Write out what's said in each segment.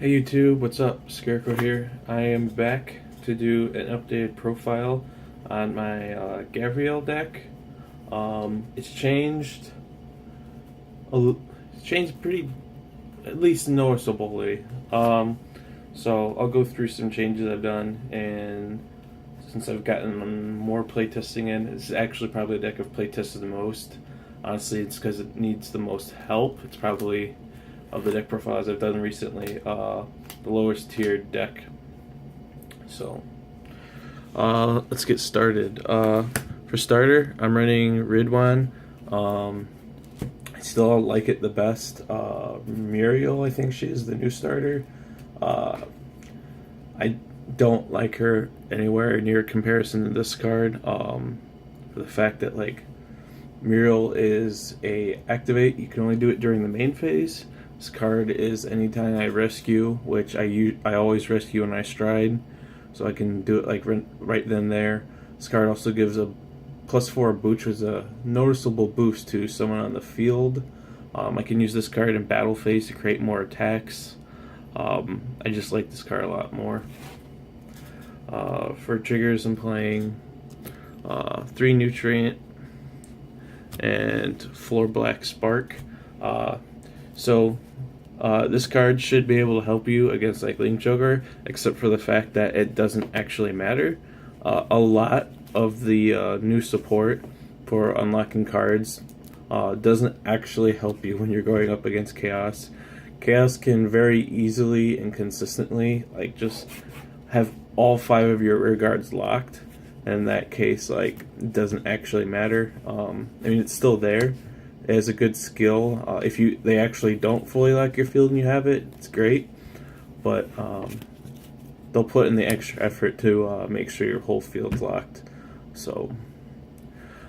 Hey YouTube, what's up? Scarecrow here. I am back to do an updated profile on my Gavrail deck. It's changed. It's changed pretty, at least noticeably. So I'll go through some changes I've done, and since I've gotten more playtesting in, it's actually probably the deck I've playtested the most. Honestly, it's because it needs the most help. It's probably of the deck profiles I've done recently, the lowest tiered deck. So let's get started. For starter, I'm running Ridwan. I still like it the best. Muriel, I think she is the new starter. I don't like her anywhere near comparison to this card. For the fact that Muriel is a activate, you can only do it during the main phase. This card is anytime I rescue, which I always rescue when I stride, so I can do it right then there. This card also gives a +4 boost, which is a noticeable boost to someone on the field. I can use this card in battle phase to create more attacks. I just like this card a lot more. For triggers, I'm playing 3 Nutrient and Floor Black Spark. This card should be able to help you against Link Joker, except for the fact that it doesn't actually matter. A lot of the new support for unlocking cards doesn't actually help you when you're going up against Chaos. Chaos can very easily and consistently just have all 5 of your rear guards locked. And in that case, it doesn't actually matter. I mean, it's still there. It has a good skill. If they actually don't fully lock your field and you have it, it's great. But they'll put in the extra effort to make sure your whole field's locked. So,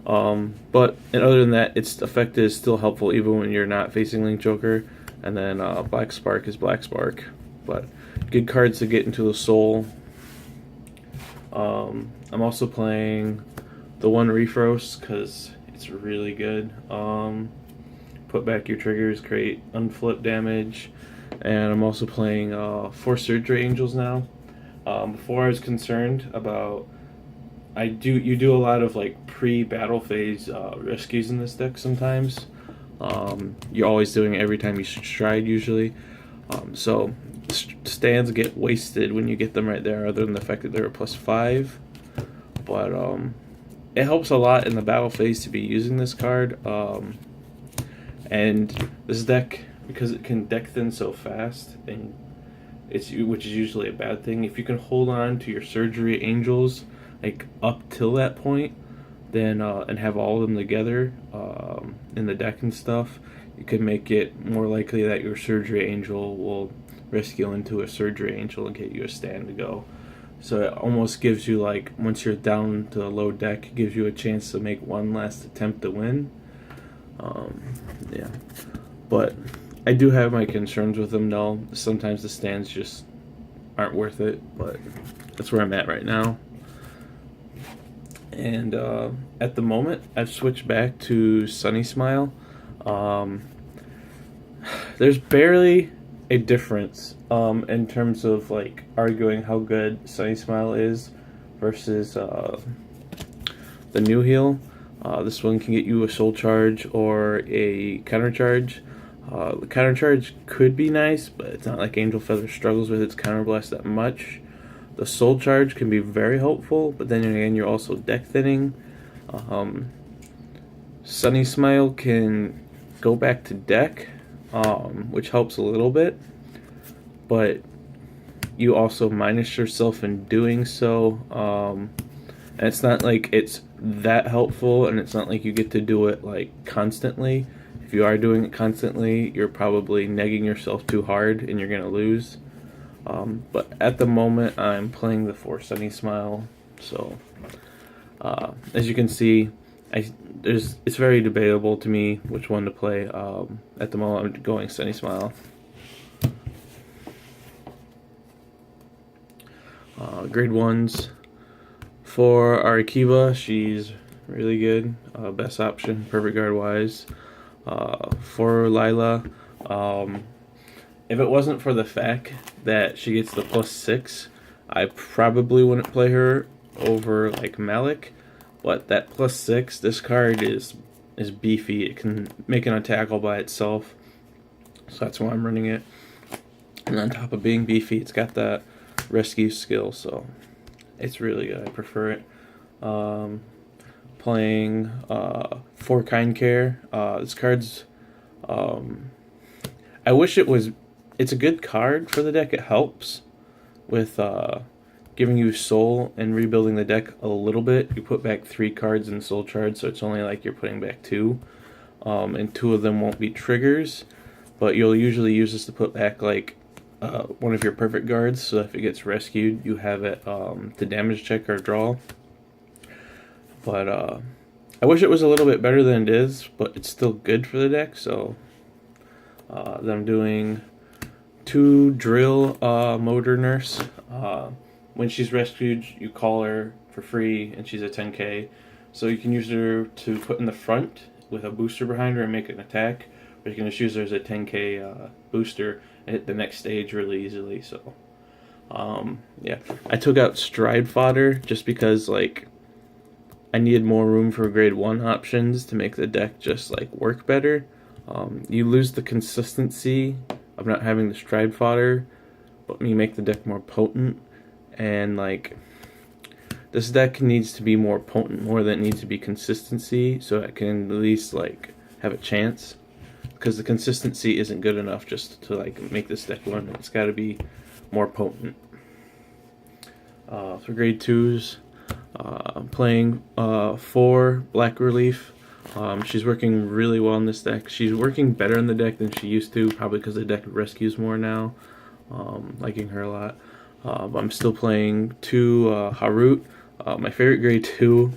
but other than that, its effect is still helpful even when you're not facing Link Joker. And then Black Spark is Black Spark. But good cards to get into the soul. I'm also playing the one Refrost because it's really good. Put back your triggers, create unflip damage, and I'm also playing 4 Surgery Angels now. Before I was concerned about you do a lot of pre-battle phase rescues in this deck sometimes. You're always doing it every time you stride usually. So stands get wasted when you get them right there, other than the fact that they're a +5. But it helps a lot in the battle phase to be using this card. And this deck, because it can deck thin so fast, and which is usually a bad thing, if you can hold on to your Surgery Angels up till that point, then and have all of them together in the deck and stuff, you can make it more likely that your Surgery Angel will rescue into a Surgery Angel and get you a stand to go. So it almost gives you, once you're down to the low deck, it gives you a chance to make one last attempt to win. Yeah. But I do have my concerns with them, though. Sometimes the stands just aren't worth it, but that's where I'm at right now. And at the moment, I've switched back to Sunny Smile. There's barely a difference in terms of arguing how good Sunny Smile is versus the new heal. This one can get you a soul charge or a counter charge. The counter charge could be nice, but it's not like Angel Feather struggles with its counter blast that much. The soul charge can be very helpful, but then again, you're also deck thinning. Sunny Smile can go back to deck, which helps a little bit, but you also minus yourself in doing so. And it's not like it's that helpful, and it's not like you get to do it constantly. If you are doing it constantly, you're probably negging yourself too hard and you're gonna lose. But at the moment, I'm playing the 4 Sunny Smile. So as you can see, it's very debatable to me which one to play. At the moment, I'm going Sunny Smile. Grade 1s. For Arakiba, she's really good. Best option, perfect guard wise. For Lila, if it wasn't for the fact that she gets the +6, I probably wouldn't play her over like Malik. But that +6, this card is beefy. It can make an attack all by itself, so that's why I'm running it. And on top of being beefy, it's got that rescue skill, so it's really good. I prefer it. Playing for Kind Care. This card's I wish it was. It's a good card for the deck. It helps with giving you soul and rebuilding the deck a little bit. You put back 3 cards in soul charge, so it's only like you're putting back 2, and 2 of them won't be triggers. But you'll usually use this to put back like one of your perfect guards, so if it gets rescued, you have it to damage check or draw. But I wish it was a little bit better than it is, but it's still good for the deck. So then I'm doing 2 drill motor nurse. When she's rescued, you call her for free, and she's a 10k. So you can use her to put in the front with a booster behind her and make an attack, or you can just use her as a 10k booster and hit the next stage really easily. So yeah, I took out Stride Fodder just because like I needed more room for grade 1 options to make the deck just like work better. You lose the consistency of not having the Stride Fodder, but you make the deck more potent. And like this deck needs to be more potent more than it needs to be consistency, so it can at least like have a chance, because the consistency isn't good enough just to like make this deck win. It's got to be more potent. For grade 2s, I'm playing 4 Black Relief. She's working really well in this deck. She's working better in the deck than she used to, probably because the deck rescues more now. Liking her a lot. But I'm still playing 2 Harut. My favorite grade 2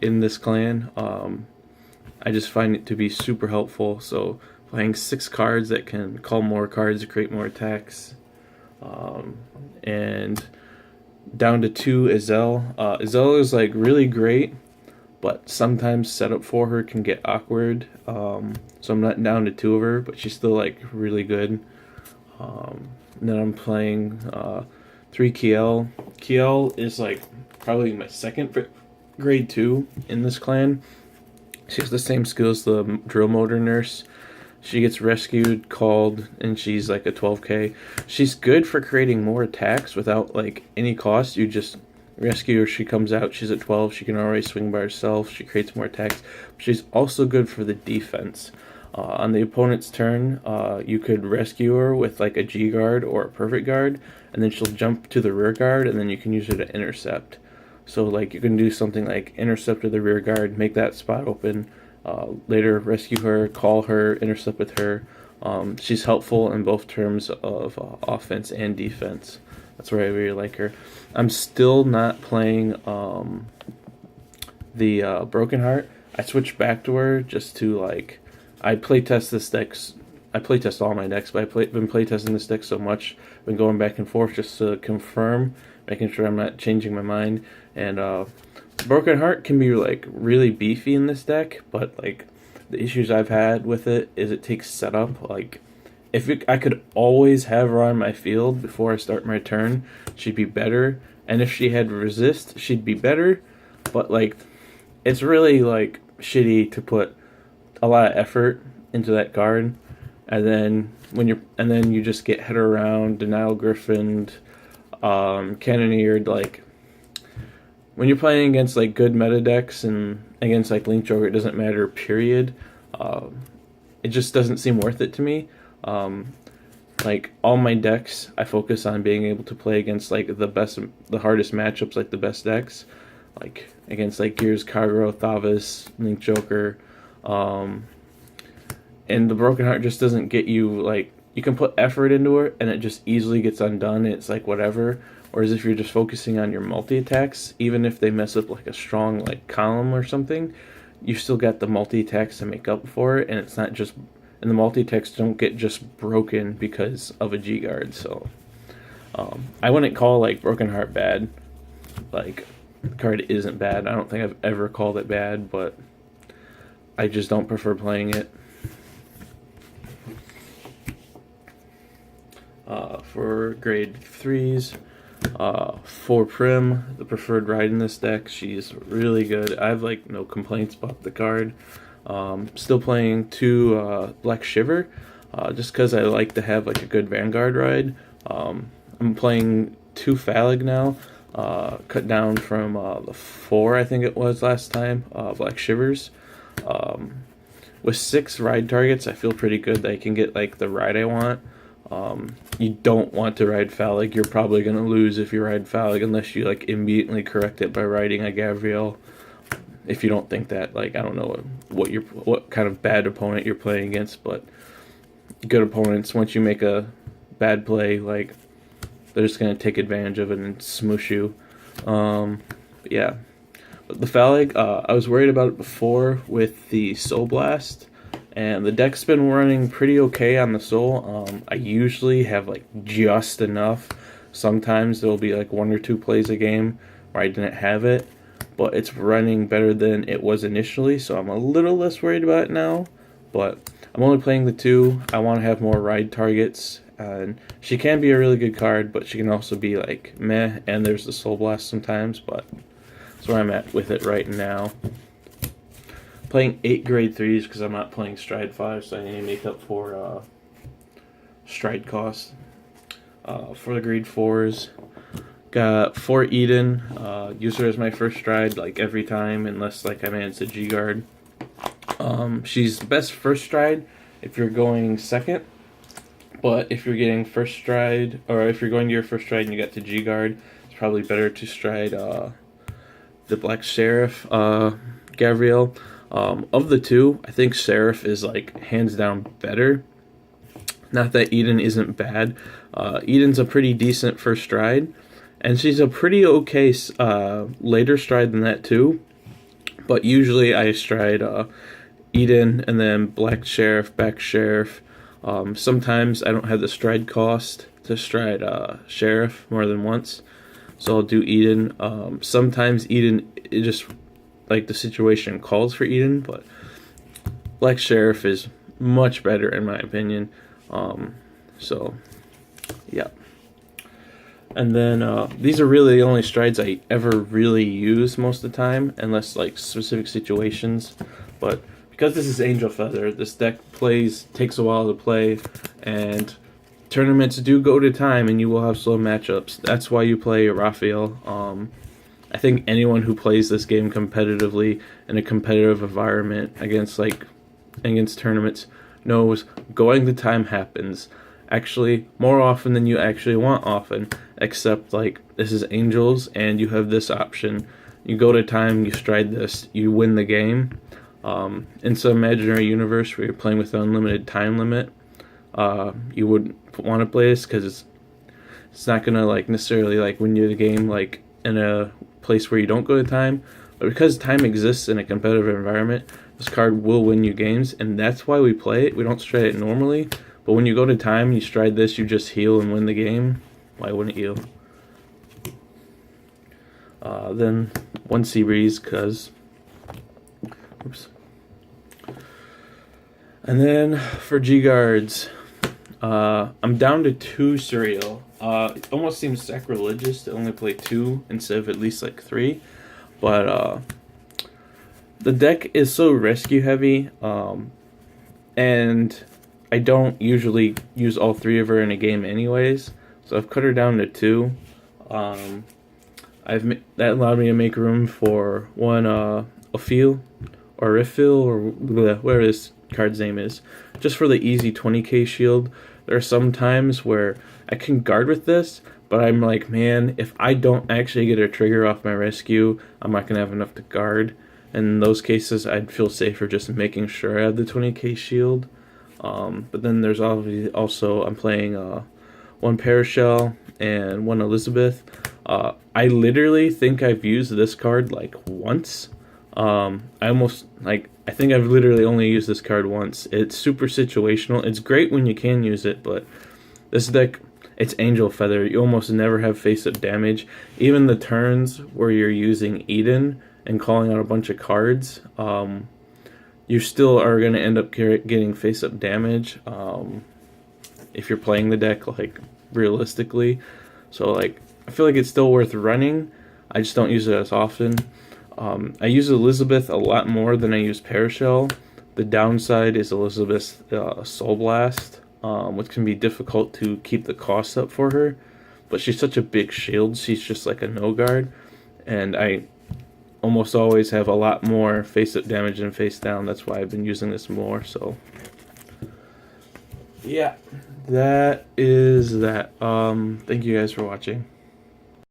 in this clan. I just find it to be super helpful. So playing 6 cards that can call more cards to create more attacks. And down to 2 Izel. Izel is like really great, but sometimes setup for her can get awkward. So I'm not down to 2 of her, but she's still like really good. And then I'm playing 3 Kiel. Kiel is like probably my second grade 2 in this clan. She has the same skills, the drill motor nurse. She gets rescued, called, and she's like a 12k. She's good for creating more attacks without like any cost. You just rescue her, she comes out, she's at 12, she can already swing by herself, she creates more attacks. She's also good for the defense. On the opponent's turn, you could rescue her with like a G guard or a perfect guard, and then she'll jump to the rear guard, and then you can use her to intercept. So like you can do something like intercept with the rear guard, make that spot open, later rescue her, call her, intercept with her. She's helpful in both terms of offense and defense. That's where I really like her. I'm still not playing the Broken Heart. I switched back to her just to like, I playtest this deck. I playtest all my decks, but I've been playtesting this deck so much. I've been going back and forth just to confirm, making sure I'm not changing my mind. And Broken Heart can be like really beefy in this deck, but like the issues I've had with it is it takes setup. Like I could always have her on my field before I start my turn, she'd be better. And if she had resist, she'd be better. But like it's really like shitty to put a lot of effort into that card, and then you just get hit around, denial griffined, cannoneered. Like when you're playing against like good meta decks and against like Link Joker, it doesn't matter, period. It just doesn't seem worth it to me. Like all my decks, I focus on being able to play against like the hardest matchups, like the best decks, like against like Gears, Kagro, Thavis, Link Joker. And the Broken Heart just doesn't get you, like, you can put effort into it and it just easily gets undone. It's like whatever. Whereas if you're just focusing on your multi-attacks, even if they mess up like a strong like column or something, you still got the multi-attacks to make up for it, and it's not just, and the multi-attacks don't get just broken because of a G-guard. So I wouldn't call like Broken Heart bad. Like the card isn't bad. I don't think I've ever called it bad, but I just don't prefer playing it. for grade 3s. For Prim, the preferred ride in this deck, she's really good. I have like no complaints about the card. Still playing 2 Black Shiver, just because I like to have like a good Vanguard ride. I'm playing 2 Phalag now, cut down from the 4 I think it was last time, Black Shivers. With 6 ride targets, I feel pretty good that I can get like the ride I want. You don't want to ride Phalag. You're probably going to lose if you ride Phalag unless you like immediately correct it by riding a Gavrail. If you don't think that, like, I don't know what kind of bad opponent you're playing against, but good opponents, once you make a bad play, like, they're just going to take advantage of it and smoosh you. Yeah. But the Phalag, I was worried about it before with the Soul Blast, and the deck's been running pretty okay on the Soul. I usually have like just enough. Sometimes there'll be like 1 or 2 plays a game where I didn't have it, but it's running better than it was initially, so I'm a little less worried about it now. But I'm only playing the 2. I want to have more ride targets, and she can be a really good card, but she can also be like meh, and there's the Soul Blast sometimes, but that's where I'm at with it right now. Playing 8 grade 3s because I'm not playing Stride 5, so I need to make up for Stride cost. For the grade 4s, got 4 Eden. Use her as my first Stride like every time, unless like I manage the G guard. She's the best first Stride if you're going second, but if you're getting first Stride, or if you're going to your first Stride and you got the G guard, it's probably better to Stride the Black Sheriff Gavrail. Of the 2, I think Seraph is like hands down better. Not that Eden isn't bad. Eden's a pretty decent first Stride, and she's a pretty okay later Stride than that too. But usually I Stride Eden and then Black Sheriff, back Sheriff. Sometimes I don't have the Stride cost to Stride Sheriff more than once, so I'll do Eden. Sometimes Eden, it just like the situation calls for Eden, but Black Sheriff is much better in my opinion. So yeah. And then these are really the only Strides I ever really use most of the time, unless like specific situations. But because this is Angel Feather, this deck takes a while to play, and tournaments do go to time, and you will have slow matchups. That's why you play Raphael. I think anyone who plays this game competitively in a competitive environment against tournaments knows going to time happens. Actually, more often than you actually want often, except like this is Angels and you have this option. You go to time, you Stride this, you win the game. In some imaginary universe where you're playing with an unlimited time limit, you wouldn't want to play this because it's not gonna like necessarily like win you the game like in a place where you don't go to time. But because time exists in a competitive environment, this card will win you games, and that's why we play it. We don't Stride it normally, but when you go to time, you Stride this, you just heal and win the game. Why wouldn't you? Then 1 Sea Breeze, because... Oops. And then for G-Guards, I'm down to 2 Surreal. It almost seems sacrilegious to only play 2 instead of at least like 3. But the deck is so rescue heavy, and I don't usually use all 3 of her in a game anyways. So I've cut her down to 2. That allowed me to make room for 1 Ophil or Riffil or whatever this card's name is, just for the easy 20k shield. There are some times where I can guard with this, but I'm like, man, if I don't actually get a trigger off my rescue, I'm not going to have enough to guard. In those cases, I'd feel safer just making sure I have the 20k shield. But then there's obviously also, I'm playing 1 Parashell and 1 Elizabeth. I literally think I've used this card like once. I think I've literally only used this card once. It's super situational. It's great when you can use it, but this deck, it's Angel Feather. You almost never have face-up damage. Even the turns where you're using Eden and calling out a bunch of cards, you still are going to end up getting face-up damage if you're playing the deck like realistically. So like I feel like it's still worth running. I just don't use it as often. I use Elizabeth a lot more than I use Parashell. The downside is Elizabeth's Soul Blast, which can be difficult to keep the cost up for her. But she's such a big shield, she's just like a no guard. And I almost always have a lot more face-up damage than face-down. That's why I've been using this more. So yeah, that is that. Thank you guys for watching.